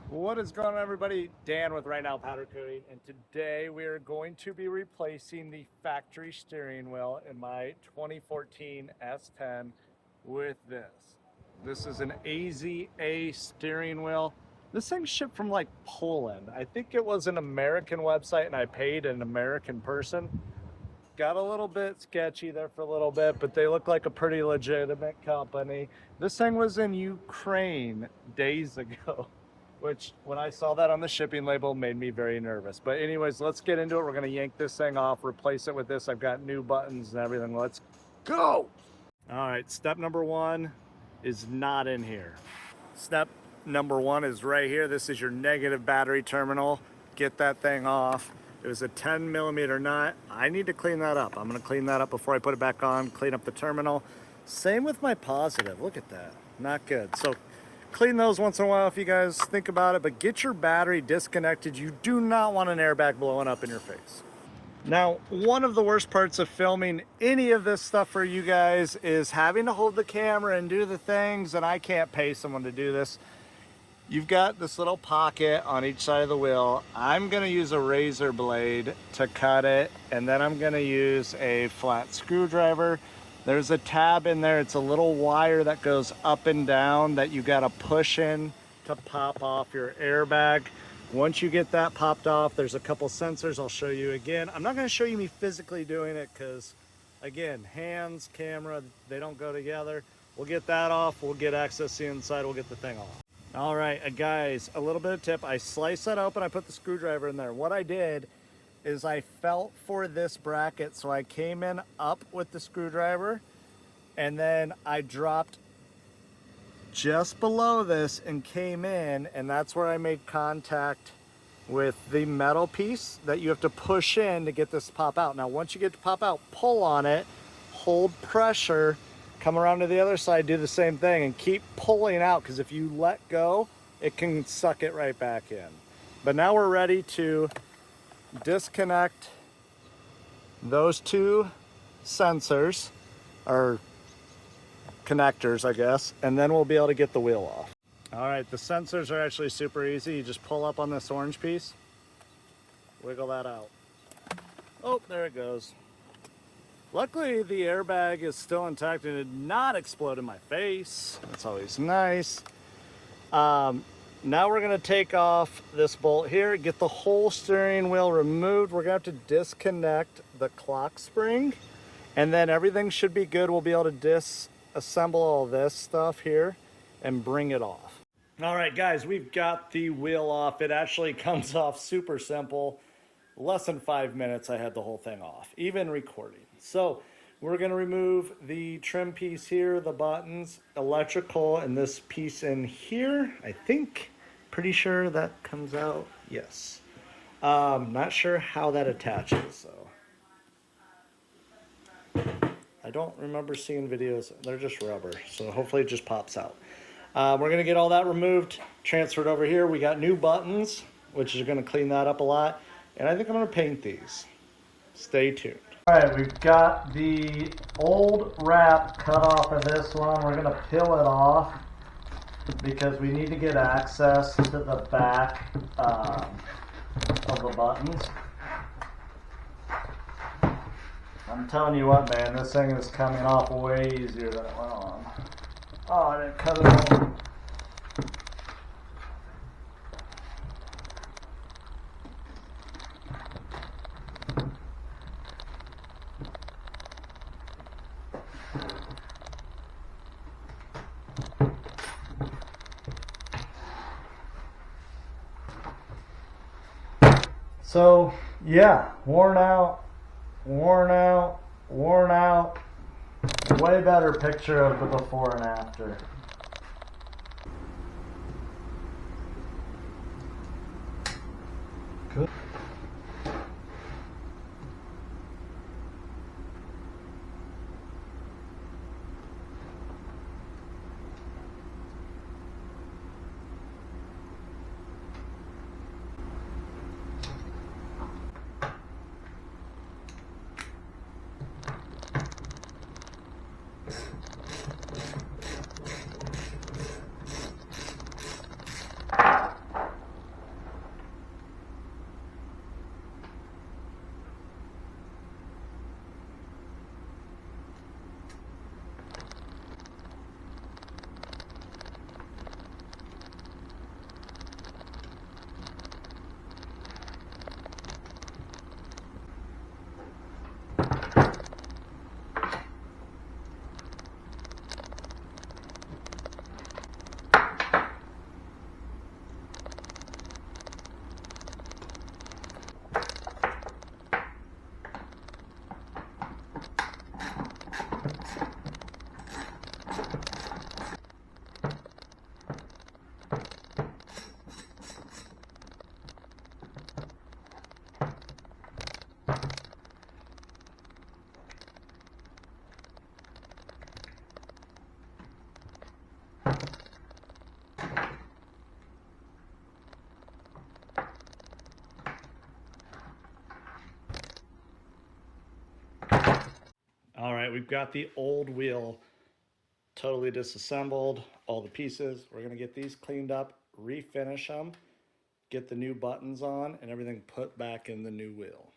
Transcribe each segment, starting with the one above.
What is going on, everybody? Dan with Right Now Powder Coating, and today we are going to be replacing the factory steering wheel in my 2014 S10 with this. This is an AZA steering wheel. This thing shipped from like Poland. I think it was an American website and I paid an American person. Got a little bit sketchy there for a little bit, but they look like a pretty legitimate company. This thing was in Ukraine days ago, which when I saw that on the shipping label made me very nervous. But anyways, let's get into it. We're gonna yank this thing off, replace it with this. I've got new buttons and everything. Let's go. All right, step number one is not in here. Step number one is right here. This is your negative battery terminal. Get that thing off. It was a 10 millimeter nut. I need to clean that up. I'm gonna clean that up before I put it back on, clean up the terminal. Same with my positive, look at that, not good. So clean those once in a while if you guys think about it, but get your battery disconnected. You do not want an airbag blowing up in your face. Now, one of the worst parts of filming any of this stuff for you guys is having to hold the camera and do the things, and I can't pay someone to do this. You've got this little pocket on each side of the wheel. I'm gonna use a razor blade to cut it, and then I'm gonna use a flat screwdriver. There's a tab in there. It's a little wire that goes up and down that you gotta push in to pop off your airbag. Once you get that popped off, there's a couple sensors I'll show you again. I'm not gonna show you me physically doing it because, again, hands, camera, they don't go together. We'll get that off, we'll get access to the inside, we'll get the thing off. All right, guys, a little bit of tip. I sliced that open, I put the screwdriver in there. What I did is I felt for this bracket, so I came in up with the screwdriver, and then I dropped just below this and came in, and that's where I made contact with the metal piece that you have to push in to get this to pop out. Now, once you get to pop out, pull on it, hold pressure, come around to the other side, do the same thing, and keep pulling out, because if you let go, it can suck it right back in. But now we're ready to disconnect those two sensors, or connectors, I guess, and then we'll be able to get the wheel off. All right, the sensors are actually super easy. You just pull up on this orange piece, wiggle that out. Oh, there it goes. Luckily, the airbag is still intact and did not explode in my face. That's always nice. Now we're gonna take off this bolt here, get the whole steering wheel removed. We're gonna have to disconnect the clock spring, and then everything should be good. We'll be able to disassemble all this stuff here and bring it off. All right, guys, we've got the wheel off. It actually comes off super simple. Less than 5 minutes, I had the whole thing off, even recording. So we're gonna remove the trim piece here, the buttons, electrical, and this piece in here. I think, pretty sure that comes out, yes. Not sure how that attaches, so. I don't remember seeing videos, they're just rubber, so hopefully it just pops out. We're gonna get all that removed, transferred over here. We got new buttons, which is gonna clean that up a lot. And I think I'm gonna paint these. Stay tuned. All right, we've got the old wrap cut off of this one. We're gonna peel it off because we need to get access to the back of the buttons. I'm telling you what, man, this thing is coming off way easier than it went on. Oh, I didn't cut it off. So, yeah, worn out. Way better picture of the before and after. Good. we've got the old wheel totally disassembled, all the pieces. We're gonna get these cleaned up, refinish them, get the new buttons on, and everything put back in the new wheel.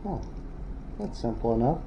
Oh, that's simple enough.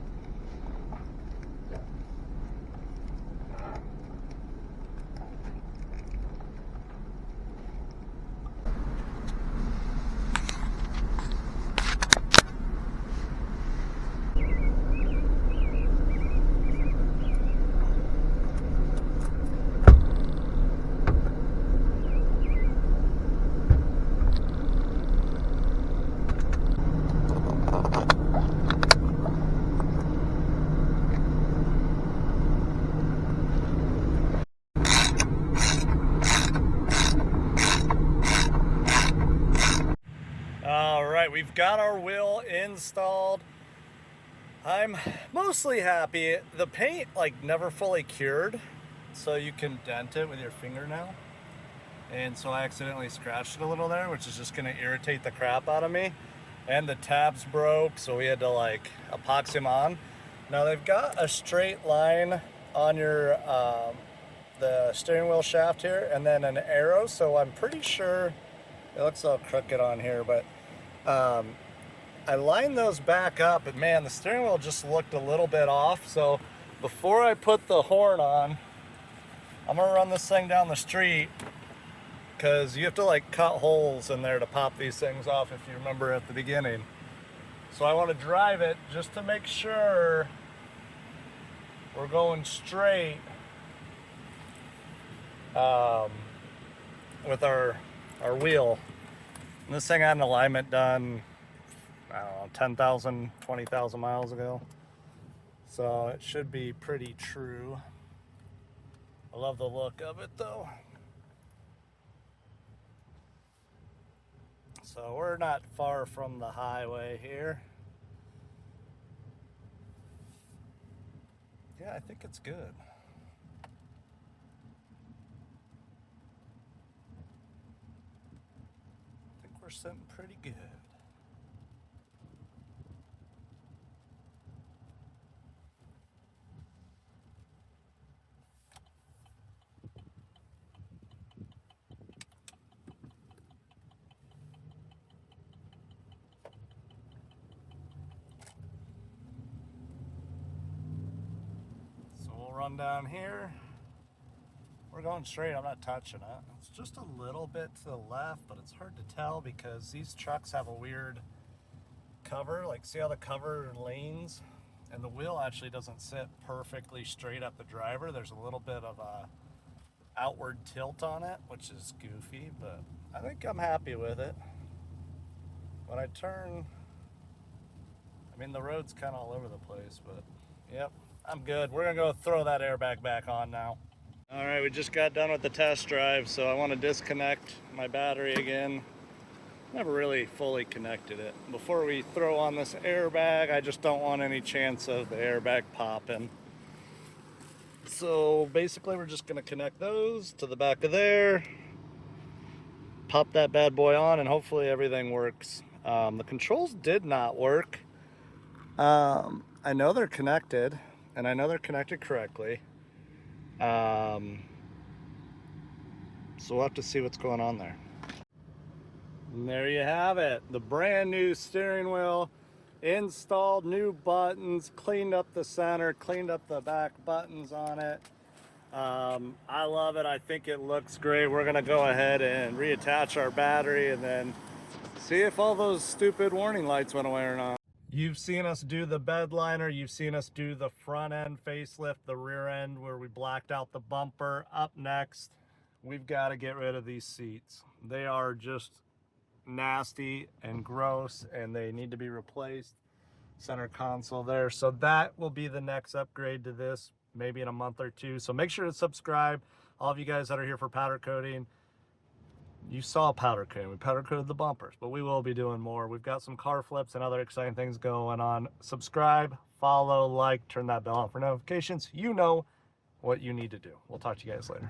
All right, we've got our wheel installed. I'm mostly happy. The paint never fully cured, so you can dent it with your fingernail. And so I accidentally scratched it a little there, which is just gonna irritate the crap out of me. And the tabs broke, so we had to epoxy them on. Now they've got a straight line on your the steering wheel shaft here, and then an arrow, so I'm pretty sure it looks all crooked on here, but I lined those back up, and man, the steering wheel just looked a little bit off. So before I put the horn on, I'm gonna run this thing down the street, because you have to cut holes in there to pop these things off, if you remember at the beginning. So I want to drive it just to make sure we're going straight with our wheel. And this thing had an alignment done, I don't know, 10,000, 20,000 miles ago. So it should be pretty true. I love the look of it though. So we're not far from the highway here. Yeah, I think it's good. I think we're sitting pretty good. Run down here. We're going straight. I'm not touching it. It's just a little bit to the left, but it's hard to tell because these trucks have a weird cover. See how the cover leans? And the wheel actually doesn't sit perfectly straight up the driver. There's a little bit of a outward tilt on it, which is goofy, but I think I'm happy with it. When I turn, I mean, the road's kind of all over the place, but Yep, I'm good. We're gonna go throw that airbag back on now. All right, we just got done with the test drive, so I want to disconnect my battery again. Never really fully connected it. Before we throw on this airbag, I just don't want any chance of the airbag popping. So basically we're just gonna connect those to the back of there, pop that bad boy on, and hopefully everything works. The controls did not work. I know they're connected, and I know they're connected correctly. So we'll have to see what's going on there. And there you have it, the brand new steering wheel installed, new buttons, cleaned up the center, cleaned up the back buttons on it. I love it. I think it looks great. We're gonna go ahead and reattach our battery and then see if all those stupid warning lights went away or not. You've seen us do the bed liner, you've seen us do the front end facelift, the rear end where we blacked out the bumper. Up next, we've got to get rid of these seats. They are just nasty and gross and they need to be replaced. Center console there, so that will be the next upgrade to this, maybe in a month or two. So make sure to subscribe. All of you guys that are here for powder coating, you saw powder coating. We powder coated the bumpers, but we will be doing more. We've got some car flips and other exciting things going on. Subscribe, follow, like, turn that bell on for notifications. You know what you need to do. We'll talk to you guys later.